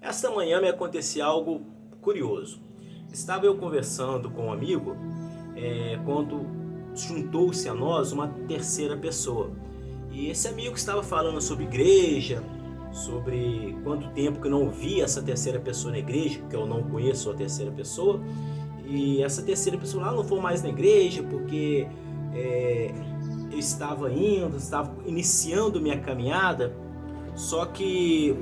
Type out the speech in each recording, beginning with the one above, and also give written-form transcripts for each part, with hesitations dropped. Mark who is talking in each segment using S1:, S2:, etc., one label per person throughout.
S1: Esta manhã me aconteceu algo curioso. Estava eu conversando com um amigo, quando juntou-se a nós uma terceira pessoa. E esse amigo estava falando sobre igreja, sobre quanto tempo que eu não via essa terceira pessoa na igreja, porque eu não conheço a terceira pessoa. E essa terceira pessoa não foi mais na igreja porque eu estava iniciando minha caminhada, só que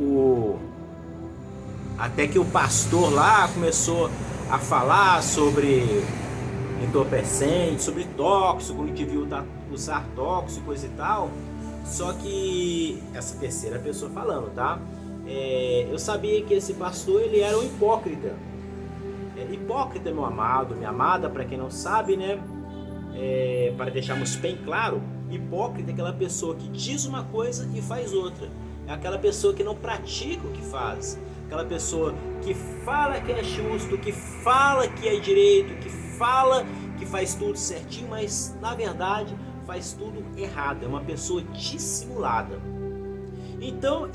S1: até que o pastor lá começou a falar sobre entorpecente, sobre tóxico, não devia usar tóxico, coisa e tal. Só que essa terceira pessoa falando, tá? Eu sabia que esse pastor ele era um hipócrita. Hipócrita, meu amado, minha amada, para quem não sabe, né? Para deixarmos bem claro, hipócrita é aquela pessoa que diz uma coisa e faz outra. É aquela pessoa que não pratica o que faz. Aquela pessoa que fala que é justo, que fala que é direito, que fala que faz tudo certinho, mas na verdade faz tudo errado. É uma pessoa dissimulada. Então,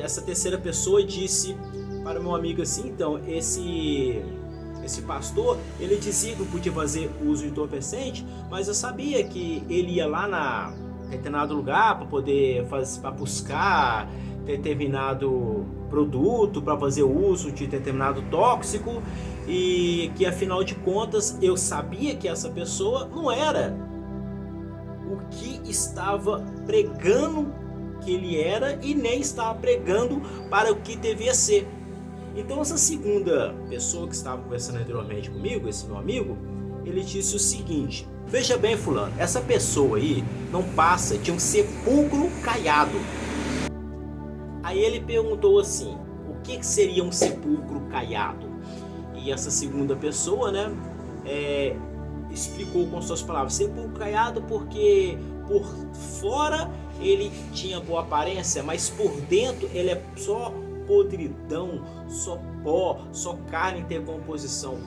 S1: essa terceira pessoa disse para o meu amigo assim, então, esse pastor, ele dizia que eu podia fazer uso de entorpecente, mas eu sabia que ele ia lá na determinado lugar para poder para buscar determinado produto, para fazer uso de determinado tóxico, e que afinal de contas eu sabia que essa pessoa não era o que estava pregando que ele era e nem estava pregando para o que devia ser. Então essa segunda pessoa que estava conversando anteriormente comigo, esse meu amigo, ele disse o seguinte: veja bem, fulano, essa pessoa aí não passa de um sepulcro caiado. Aí ele perguntou assim: o que seria um sepulcro caiado? E essa segunda pessoa, né, explicou com suas palavras: sepulcro caiado porque por fora ele tinha boa aparência, mas por dentro ele é só podridão, só pó, só carne em decomposição.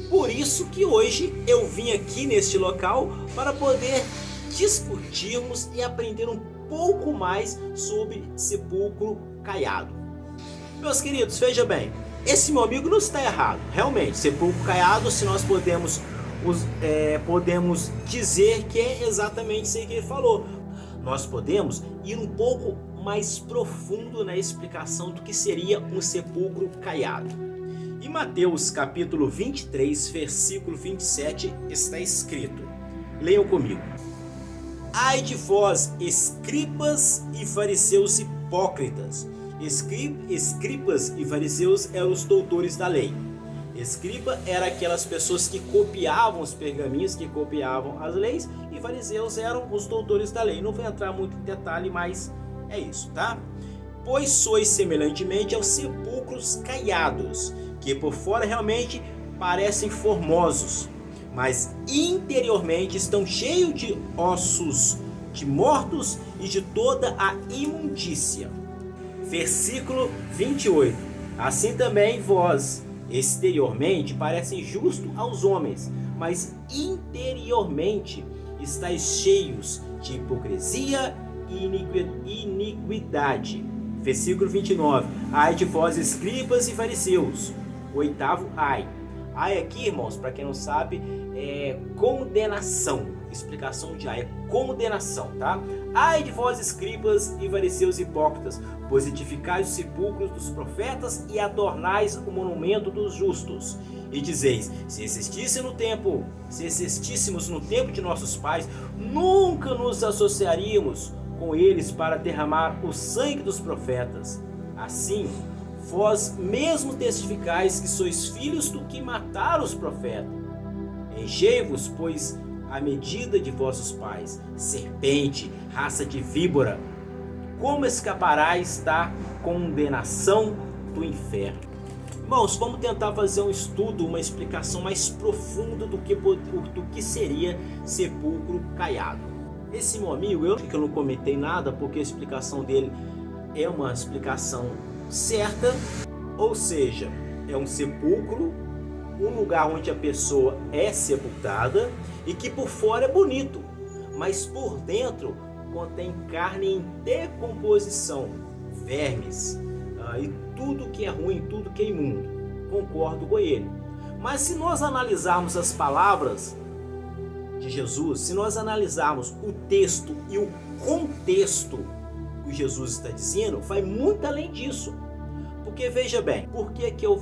S1: Por isso que hoje eu vim aqui neste local para poder discutirmos e aprender um pouco mais sobre sepulcro caiado. Meus queridos, veja bem, esse meu amigo não está errado. Realmente, sepulcro caiado, se nós podemos dizer que é exatamente isso que ele falou. Nós podemos ir um pouco mais profundo na explicação do que seria um sepulcro caiado. Em Mateus capítulo 23, versículo 27 está escrito, leiam comigo: ai de vós, escribas e fariseus hipócritas. Escribas e fariseus eram os doutores da lei. Escriba era aquelas pessoas que copiavam os pergaminhos, que copiavam as leis, e fariseus eram os doutores da lei. Não vou entrar muito em detalhe, mas é isso, tá? Pois sois semelhantemente aos sepulcros caiados, que por fora realmente parecem formosos, mas interiormente estão cheios de ossos de mortos e de toda a imundícia. Versículo 28. Assim também vós, exteriormente, parecem justos aos homens, mas interiormente estáis cheios de hipocrisia e iniquidade. Versículo 29. Ai de vós, escribas e fariseus. Oitavo ai. Ai aqui, irmãos, para quem não sabe, é condenação. Explicação de ai é condenação, tá? Ai de vós, escribas e fariseus hipócritas, pois edificais os sepulcros dos profetas e adornais o monumento dos justos. E dizeis: se existíssemos no tempo de nossos pais, nunca nos associaríamos com eles para derramar o sangue dos profetas. Assim, vós mesmo testificais que sois filhos do que mataram os profetas. Enchei-vos, pois, a medida de vossos pais, serpente, raça de víbora. Como escaparás da condenação do inferno? Irmãos, vamos tentar fazer um estudo, uma explicação mais profunda do que seria sepulcro caiado. Esse meu amigo, eu não comentei nada porque a explicação dele é uma explicação certa, ou seja, é um sepulcro, um lugar onde a pessoa é sepultada e que por fora é bonito, mas por dentro contém carne em decomposição, vermes, e tudo que é ruim, tudo que é imundo. Concordo com ele. Mas se nós analisarmos as palavras de Jesus, se nós analisarmos o texto e o contexto que Jesus está dizendo, vai muito além disso. Porque veja bem, por que eu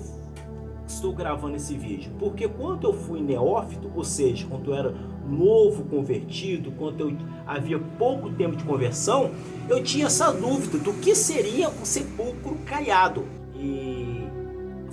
S1: estou gravando esse vídeo? Porque quando eu fui neófito, ou seja, quando eu era novo convertido, quando eu havia pouco tempo de conversão, eu tinha essa dúvida do que seria um sepulcro caiado. E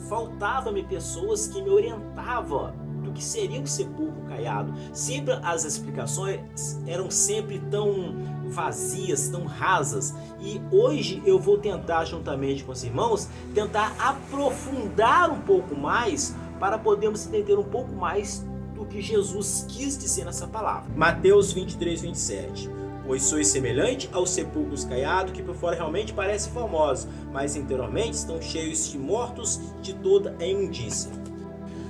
S1: faltava-me pessoas que me orientavam do que seria um sepulcro caiado. Sempre as explicações eram sempre tão vazias, tão rasas. E hoje eu vou tentar, juntamente com os irmãos, tentar aprofundar um pouco mais para podermos entender um pouco mais do que Jesus quis dizer nessa palavra. Mateus 23, 27. Pois sois semelhante aos sepulcros caiados, que por fora realmente parecem formosos, mas interiormente estão cheios de mortos, de toda a imundícia.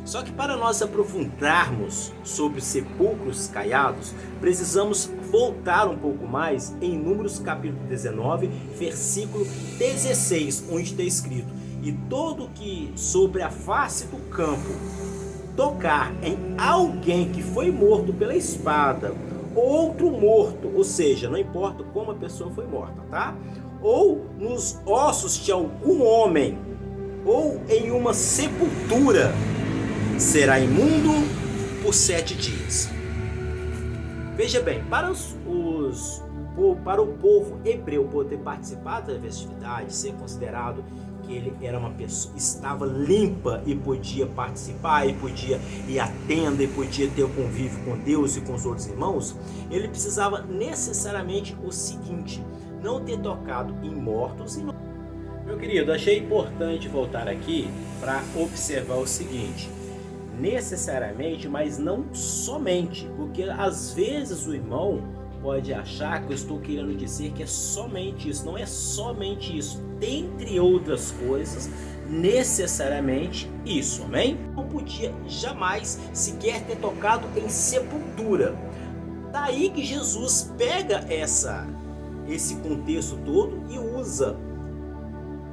S1: Só que para nós aprofundarmos sobre sepulcros caiados, precisamos voltar um pouco mais em Números capítulo 19, versículo 16, onde está escrito: e todo que sobre a face do campo tocar em alguém que foi morto pela espada, outro morto, ou seja, não importa como a pessoa foi morta, tá? Ou nos ossos de algum homem, ou em uma sepultura, será imundo por 7 dias. Veja bem, para o povo hebreu poder participar da festividade, ser considerado que ele era uma pessoa, estava limpa e podia participar, e podia ir à tenda, e podia ter o convívio com Deus e com os outros irmãos, ele precisava necessariamente o seguinte: não ter tocado em mortos. Meu querido, achei importante voltar aqui para observar o seguinte: necessariamente, mas não somente, porque às vezes o irmão pode achar que eu estou querendo dizer que é somente isso. Não é somente isso, dentre outras coisas, necessariamente isso, amém? Não podia jamais sequer ter tocado em sepultura. Daí que Jesus pega esse contexto todo e usa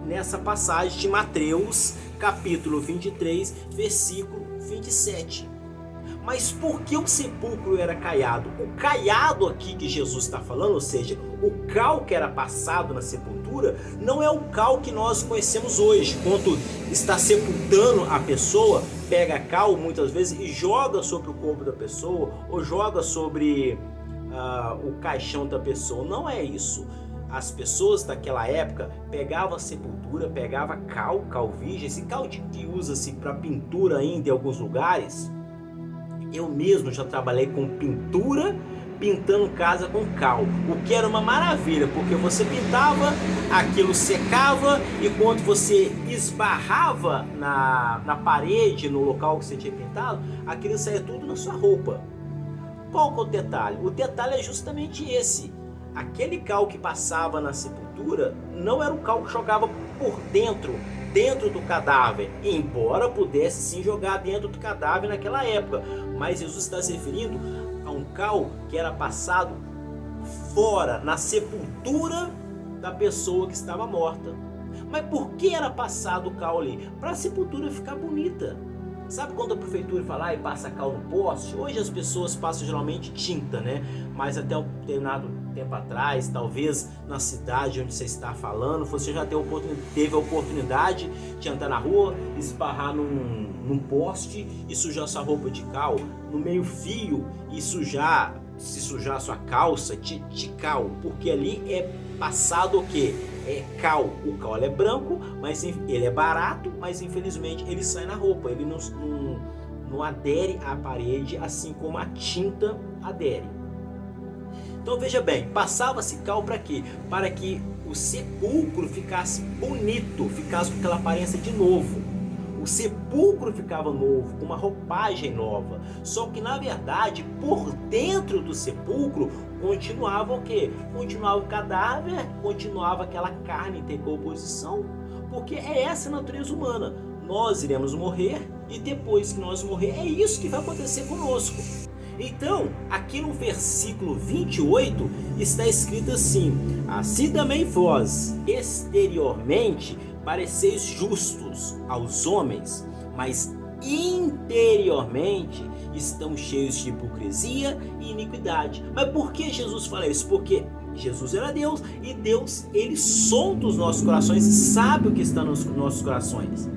S1: nessa passagem de Mateus capítulo 23, versículo 27. Mas por que o sepulcro era caiado? O caiado aqui que Jesus está falando, ou seja, o cal que era passado na sepultura, não é o cal que nós conhecemos hoje. Quando está sepultando a pessoa, pega cal muitas vezes e joga sobre o corpo da pessoa, ou joga sobre o caixão da pessoa. Não é isso. As pessoas daquela época pegavam a sepultura, pegavam cal virgem, esse cal que usa-se para pintura ainda em alguns lugares. Eu mesmo já trabalhei com pintura, pintando casa com cal, o que era uma maravilha, porque você pintava, aquilo secava, e quando você esbarrava na parede, no local que você tinha pintado, aquilo saía tudo na sua roupa. Qual que é o detalhe? O detalhe é justamente esse: aquele cal que passava na sepultura não era o cal que jogava por dentro do cadáver, embora pudesse sim jogar dentro do cadáver naquela época, mas Jesus está se referindo a um cal que era passado fora, na sepultura da pessoa que estava morta. Mas por que era passado o cal ali? Para a sepultura ficar bonita. Sabe quando a prefeitura fala e passa cal no poste? Hoje as pessoas passam geralmente tinta, né? Mas até um determinado tempo atrás, talvez na cidade onde você está falando, você já teve a oportunidade de andar na rua, esbarrar num poste e sujar sua roupa de cal, no meio fio, e se sujar sua calça de cal, porque ali é passado o quê? É cal. O cal é branco, mas ele é barato, mas infelizmente ele sai na roupa, ele não adere à parede, assim como a tinta adere. Então veja bem, passava-se cal para quê? Para que o sepulcro ficasse bonito, ficasse com aquela aparência de novo. O sepulcro ficava novo, com uma roupagem nova. Só que na verdade, por dentro do sepulcro, continuava o quê? Continuava o cadáver, continuava aquela carne em decomposição, porque é essa a natureza humana. Nós iremos morrer, e depois que nós morrer, é isso que vai acontecer conosco. Então, aqui no versículo 28 está escrito assim: assim também vós, exteriormente, pareceis justos aos homens, mas interiormente estão cheios de hipocrisia e iniquidade. Mas por que Jesus fala isso? Porque Jesus era Deus, e Deus, ele sonda os nossos corações e sabe o que está nos nossos corações.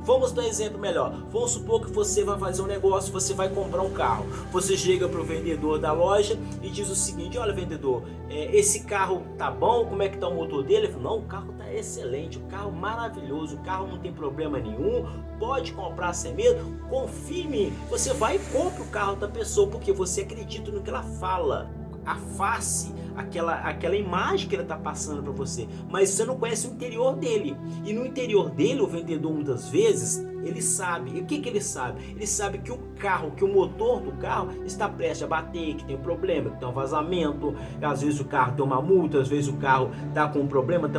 S1: Vamos dar um exemplo melhor. Vamos supor que você vai fazer um negócio, você vai comprar um carro. Você chega para o vendedor da loja e diz o seguinte: olha, vendedor, esse carro tá bom? Como é que tá o motor dele? Ele fala: não, o carro tá excelente, o carro maravilhoso, o carro não tem problema nenhum, pode comprar sem medo, confie em mim. Você vai e compra o carro da pessoa porque você acredita no que ela fala. A face, aquela imagem que ele está passando para você, mas você não conhece o interior dele. E no interior dele, o vendedor muitas vezes, ele sabe. E o que ele sabe? Ele sabe que o carro, que o motor do carro está prestes a bater, que tem um problema, que tem um vazamento, às vezes o carro tem uma multa, às vezes o carro está com um problema,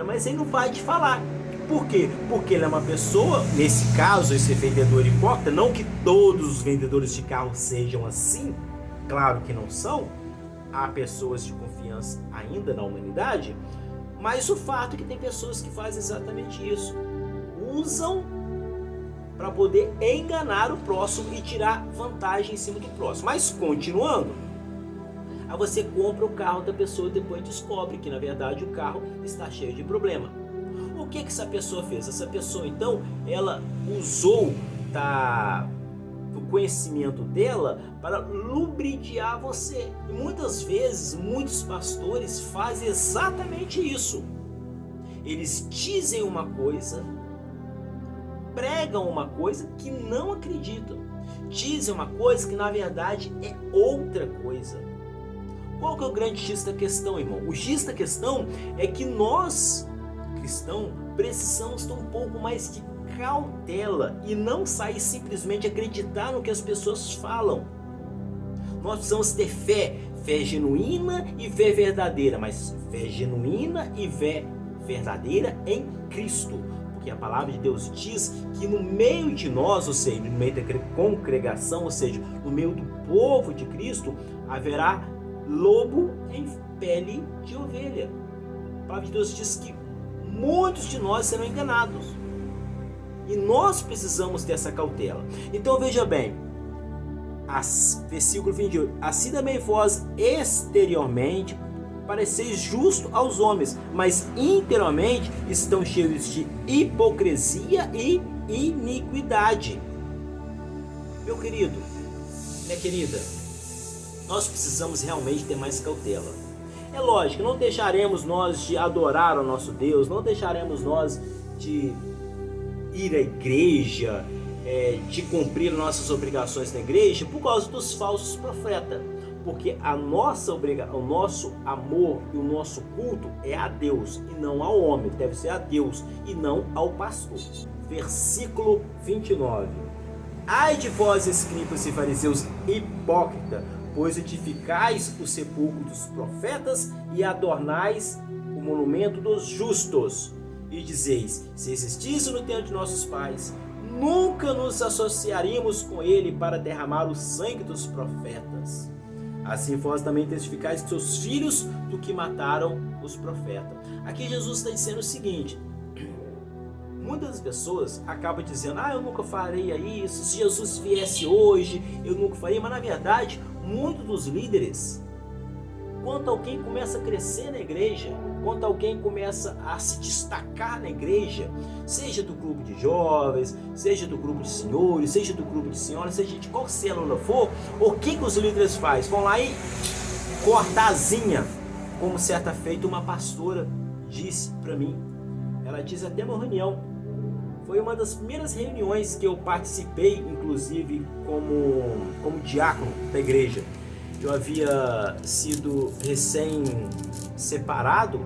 S1: mas ele não vai te falar. Por quê? Porque ele é uma pessoa, nesse caso, esse vendedor hipócrita, não que todos os vendedores de carro sejam assim, claro que não são. Há pessoas de confiança ainda na humanidade, mas o fato é que tem pessoas que fazem exatamente isso. Usam para poder enganar o próximo e tirar vantagem em cima do próximo. Mas continuando, aí você compra o carro da pessoa e depois descobre que na verdade o carro está cheio de problema. O que essa pessoa fez? Essa pessoa então, ela usou o conhecimento dela para lubrificar você. E muitas vezes, muitos pastores fazem exatamente isso. Eles dizem uma coisa, pregam uma coisa que não acreditam. Dizem uma coisa que na verdade é outra coisa. Qual que é o grande X da questão, irmão? O X da questão é que nós, cristãos, precisamos ter um pouco mais de cautela e não sair simplesmente acreditar no que as pessoas falam. Nós precisamos ter fé genuína e fé verdadeira, mas fé genuína e fé verdadeira em Cristo, porque a palavra de Deus diz que no meio de nós, ou seja, no meio da congregação, ou seja, no meio do povo de Cristo, haverá lobo em pele de ovelha. A palavra de Deus diz que muitos de nós serão enganados. E nós precisamos ter essa cautela. Então veja bem, versículo 28. Assim também vós exteriormente pareceis justo aos homens, mas interiormente estão cheios de hipocrisia e iniquidade. Meu querido, minha querida, nós precisamos realmente ter mais cautela. É lógico, não deixaremos nós de adorar o nosso Deus, não deixaremos nós de ir à igreja, de cumprir nossas obrigações na igreja por causa dos falsos profetas, porque o nosso amor e o nosso culto é a Deus e não ao homem, deve ser a Deus e não ao pastor. Versículo 29. Ai de vós, escribas e fariseus hipócritas, pois edificais o sepulcro dos profetas e adornais o monumento dos justos. E dizeis: se existisse no tempo de nossos pais, nunca nos associaríamos com ele para derramar o sangue dos profetas. Assim vós também testificais que seus filhos do que mataram os profetas. Aqui Jesus está dizendo o seguinte: muitas pessoas acabam dizendo: eu nunca faria isso, se Jesus viesse hoje, eu nunca faria. Mas na verdade, muitos dos líderes, quando alguém começa a crescer na igreja, quando alguém começa a se destacar na igreja, seja do grupo de jovens, seja do grupo de senhores, seja do grupo de senhoras, seja de qual célula for, o que os líderes fazem? Vão lá e cortar a asinha, como certa feita uma pastora disse para mim. Ela disse até uma reunião, foi uma das primeiras reuniões que eu participei, inclusive como diácono da igreja. Eu havia sido recém-separado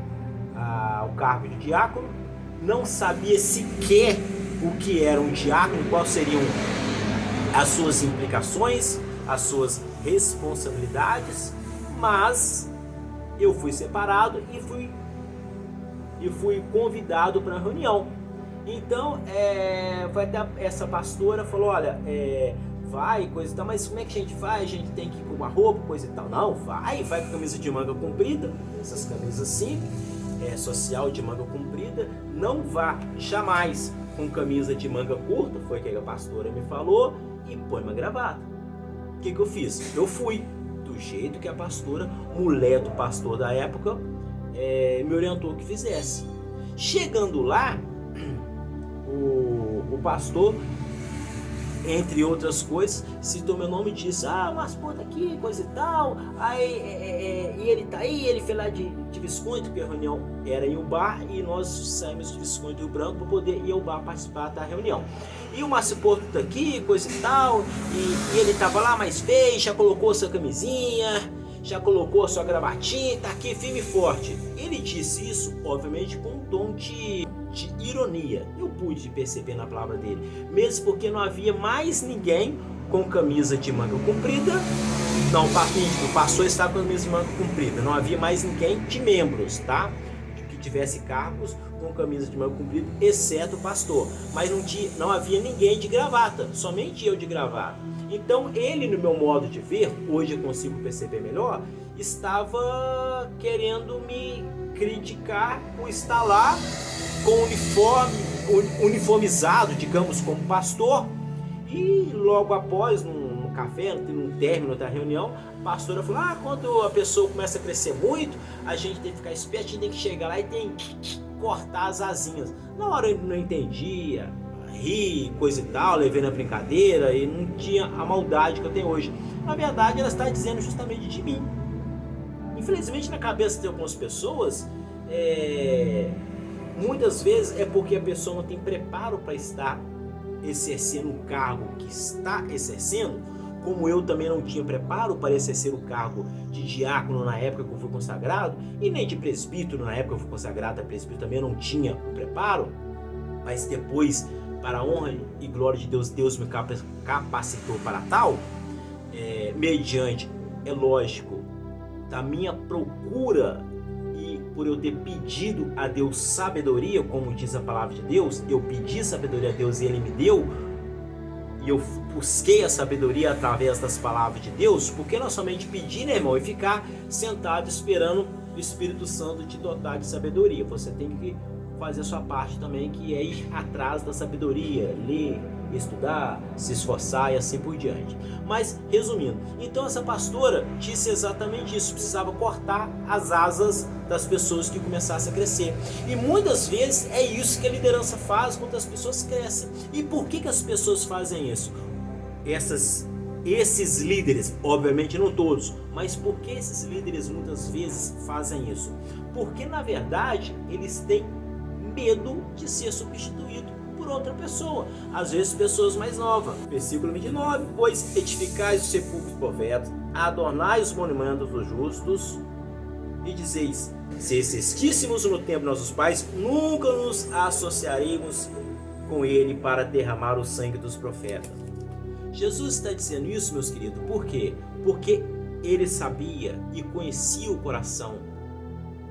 S1: ao cargo de diácono, não sabia sequer o que era um diácono, quais seriam as suas implicações, as suas responsabilidades, mas eu fui separado e fui convidado para a reunião. Então, foi até essa pastora falou: olha, vai, coisa e tal, mas como é que a gente vai? A gente tem que ir com uma roupa, coisa e tal. Não, vai com camisa de manga comprida, essas camisas assim, social de manga comprida. Não vá jamais com camisa de manga curta, foi o que a pastora me falou, e põe uma gravata. O que eu fiz? Eu fui do jeito que a pastora, mulher do pastor da época, me orientou que fizesse. Chegando lá, o pastor, entre outras coisas, citou meu nome e disse: mas pô, tá aqui, coisa e tal. Aí, e ele tá aí, ele foi lá de Visconde, porque a reunião era em um bar, e nós saímos de Visconde Rio Branco para poder ir ao bar participar da reunião. E o Márcio Porto tá aqui, coisa e tal, e ele tava lá, mas fez, já colocou sua camisinha, já colocou sua gravatinha, tá aqui firme e forte. Ele disse isso, obviamente, com um tom de ironia. Eu pude perceber na palavra dele, mesmo porque não havia mais ninguém com camisa de manga comprida. Não, o pastor estava com camisa de manga comprida. Não havia mais ninguém de membros, tá? Que tivesse cargos com camisa de manga comprida, exceto o pastor. Mas não havia ninguém de gravata, somente eu de gravata. Então ele, no meu modo de ver, hoje eu consigo perceber melhor, estava querendo me criticar por estar lá com uniformizado, digamos, como pastor. E logo após, no café, no término da reunião, a pastora falou: quando a pessoa começa a crescer muito, a gente tem que ficar esperto, a gente tem que chegar lá e tem que cortar as asinhas. Na hora eu não entendia, ri, coisa e tal, levei na brincadeira e não tinha a maldade que eu tenho hoje. Na verdade, ela está dizendo justamente de mim. Infelizmente, na cabeça de algumas pessoas, muitas vezes é porque a pessoa não tem preparo para estar exercendo o cargo que está exercendo, como eu também não tinha preparo para exercer o cargo de diácono na época que eu fui consagrado, e nem de presbítero na época que eu fui consagrado, a presbítero também não tinha o preparo, mas depois, para a honra e glória de Deus, Deus me capacitou para tal, mediante, é lógico, da minha procura e por eu ter pedido a Deus sabedoria, como diz a palavra de Deus, eu pedi sabedoria a Deus e Ele me deu, e eu busquei a sabedoria através das palavras de Deus, porque não somente pedir, né, irmão, e ficar sentado esperando o Espírito Santo te dotar de sabedoria. Você tem que fazer a sua parte também, que é ir atrás da sabedoria, ler, estudar, se esforçar e assim por diante. Mas, resumindo, então essa pastora disse exatamente isso: precisava cortar as asas das pessoas que começassem a crescer. E muitas vezes é isso que a liderança faz quando as pessoas crescem. E por que as pessoas fazem isso? Esses líderes, obviamente não todos, mas por que esses líderes muitas vezes fazem isso? Porque na verdade eles têm medo de ser substituído por outra pessoa, às vezes pessoas mais novas. Versículo 29: pois edificais os sepulcros dos profetas, adornai os monumentos dos justos, e dizeis: se existíssemos no tempo de nossos pais, nunca nos associaríamos com ele para derramar o sangue dos profetas. Jesus está dizendo isso, meus queridos, por quê? Porque ele sabia e conhecia o coração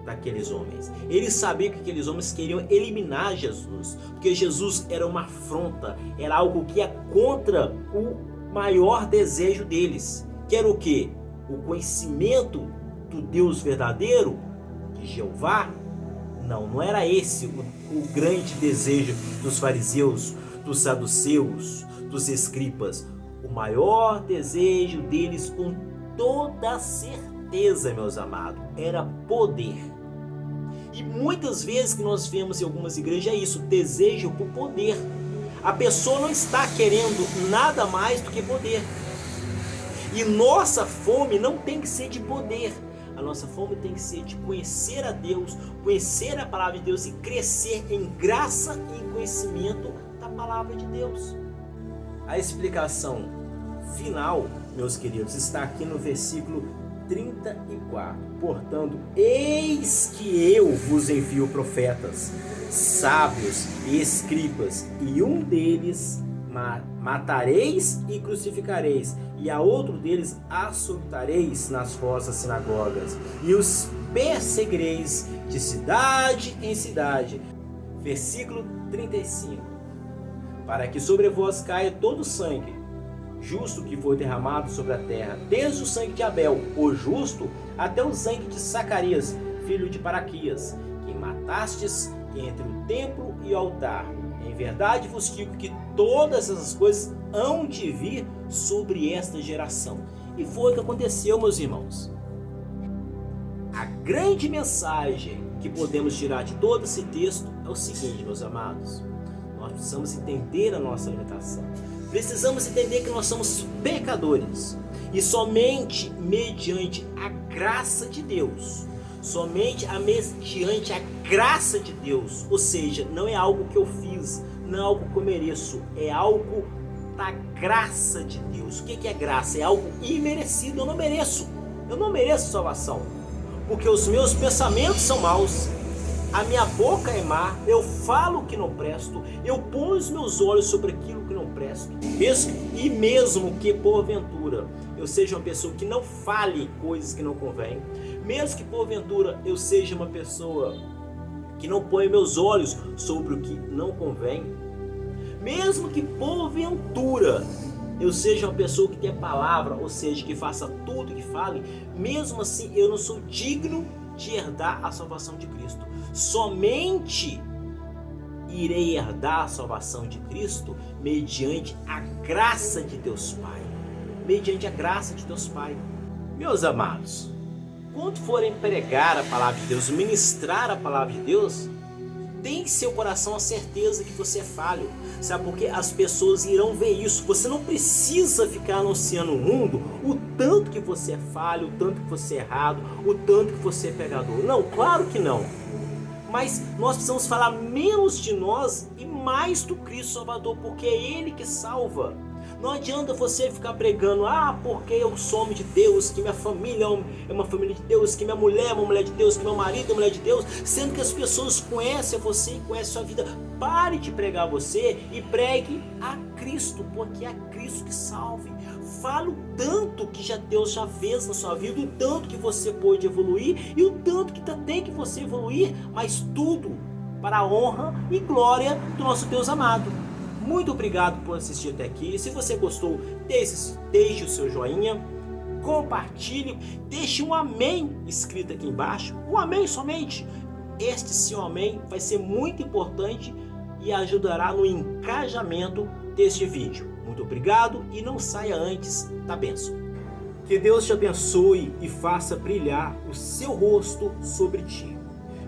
S1: daqueles homens. Ele sabia que aqueles homens queriam eliminar Jesus, porque Jesus era uma afronta, era algo que ia contra o maior desejo deles, que era o quê? O conhecimento do Deus verdadeiro, de Jeová. Não era esse o grande desejo dos fariseus, dos saduceus, dos escribas. O maior desejo deles, com toda certeza, meus amados, era poder. E muitas vezes que nós vemos em algumas igrejas é isso, desejo por poder. A pessoa não está querendo nada mais do que poder. E nossa fome não tem que ser de poder. A nossa fome tem que ser de conhecer a Deus, conhecer a palavra de Deus e crescer em graça e em conhecimento da palavra de Deus. A explicação final, meus queridos, está aqui no versículo 34. Portanto, eis que eu vos envio profetas, sábios e escribas, e um deles matareis e crucificareis, e a outro deles açoitareis nas vossas sinagogas, e os perseguireis de cidade em cidade. Versículo 35. Para que sobre vós caia todo o sangue, justo que foi derramado sobre a terra, desde o sangue de Abel, o justo, até o sangue de Zacarias, filho de Baraquias, que matastes entre o templo e o altar. Em verdade vos digo que todas essas coisas hão de vir sobre esta geração. E foi o que aconteceu, meus irmãos. A grande mensagem que podemos tirar de todo esse texto é o seguinte, meus amados. Nós precisamos entender a nossa limitação. Precisamos entender que nós somos pecadores. E somente mediante a graça de Deus, mediante a graça de Deus, ou seja, não é algo que eu fiz, não é algo que eu mereço, é algo da graça de Deus. O que é graça? É algo imerecido, eu não mereço salvação, porque os meus pensamentos são maus, a minha boca é má, eu falo o que não presto, eu ponho os meus olhos sobre aquilo que não presto, e mesmo que porventura eu seja uma pessoa que não fale coisas que não convém, mesmo que porventura eu seja uma pessoa que não põe meus olhos sobre o que não convém, mesmo que porventura eu seja uma pessoa que tenha palavra, ou seja, que faça tudo que fale, mesmo assim eu não sou digno de herdar a salvação de Cristo. Somente irei herdar a salvação de Cristo mediante a graça de Deus Pai. Mediante a graça de Deus Pai. Meus amados, quando forem pregar a palavra de Deus, ministrar a palavra de Deus, tem em seu coração a certeza que você é falho. Sabe por quê? As pessoas irão ver isso. Você não precisa ficar anunciando no mundo o tanto que você é falho, o tanto que você é errado, o tanto que você é pecador. Não, claro que não. Mas nós precisamos falar menos de nós e mais do Cristo Salvador, porque é Ele que salva. Não adianta você ficar pregando, porque eu sou homem de Deus, que minha família é uma família de Deus, que minha mulher é uma mulher de Deus, que meu marido é uma mulher de Deus, sendo que as pessoas conhecem você e conhecem a sua vida. Pare de pregar você e pregue a Cristo, porque é a Cristo que salve. Fale o tanto que Deus já fez na sua vida, o tanto que você pode evoluir e o tanto que tem que você evoluir, mas tudo para a honra e glória do nosso Deus amado. Muito obrigado por assistir até aqui. Se você gostou, deixe o seu joinha, compartilhe, deixe um amém escrito aqui embaixo. Um amém somente. Este seu amém vai ser muito importante e ajudará no engajamento deste vídeo. Muito obrigado e não saia antes da bênção. Que Deus te abençoe e faça brilhar o seu rosto sobre ti.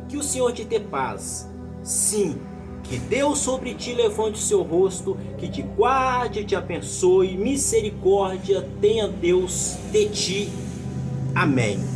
S1: Que o Senhor te dê paz. Sim. Que Deus sobre ti levante o seu rosto, que te guarde e te abençoe, misericórdia tenha Deus de ti. Amém.